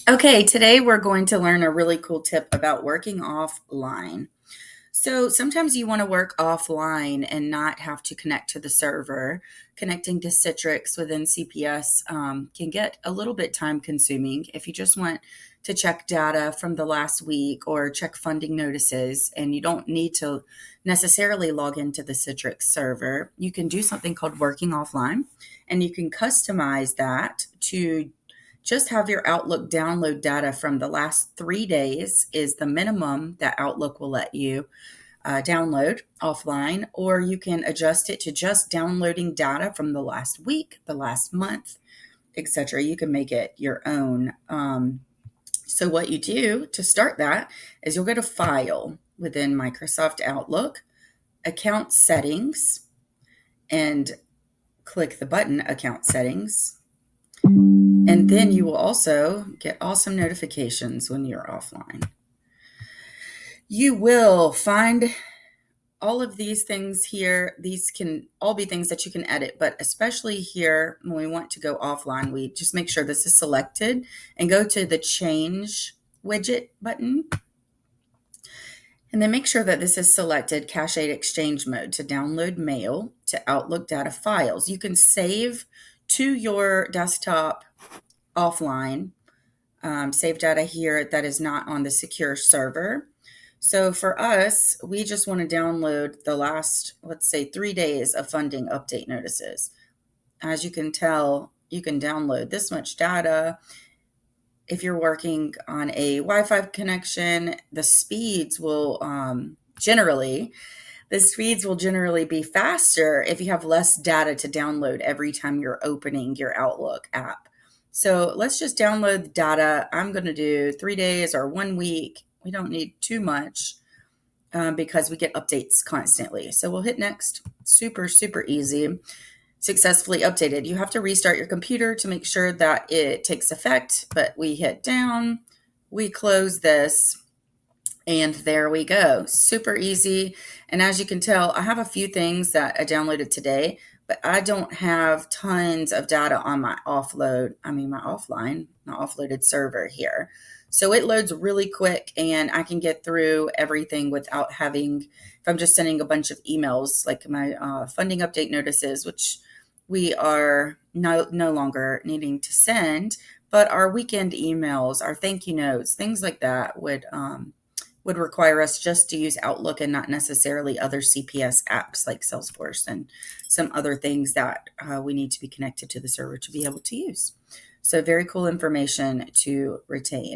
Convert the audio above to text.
Okay, today we're going to learn a really cool tip about working offline. So sometimes you want to work offline and not have to connect to the server. Connecting to Citrix within CPS can get a little bit time consuming. If you just want to check data from the last week or check funding notices, and you don't need to necessarily log into the Citrix server, you can do something called working offline, and you can customize that to just have your Outlook download data from the last 3 days is the minimum that Outlook will let you download offline, or you can adjust it to just downloading data from the last week, the last month, etc. You can make it your own. So what you do to start that is you'll go to File within Microsoft Outlook, Account Settings, and click the button Account Settings. And then you will also get awesome notifications when you're offline. You will find all of these things here. These can all be things that you can edit, but especially here when we want to go offline, we just make sure this is selected and go to the Change widget button. And then make sure that this is selected Cached Exchange Mode to download mail to Outlook data files. You can save to your desktop offline, save data here that is not on the secure server. So for us, we just want to download the last, let's say, 3 days of funding update notices. As you can tell, you can download this much data. If you're working on a Wi-Fi connection, the speeds will generally be faster if you have less data to download every time you're opening your Outlook app. So let's just download the data. I'm going to do 3 days or 1 week. We don't need too much because we get updates constantly. So we'll hit next. Super, super easy. Successfully updated. You have to restart your computer to make sure that it takes effect, but we hit down, we close this, and there we go. Super easy. And as you can tell, I have a few things that I downloaded today, but I don't have tons of data on my offloaded server here. So it loads really quick and I can get through everything without having, if I'm just sending a bunch of emails, like my funding update notices, which we are no longer needing to send, but our weekend emails, our thank you notes, things like that would require us just to use Outlook and not necessarily other CPS apps like Salesforce and some other things that we need to be connected to the server to be able to use. So very cool information to retain.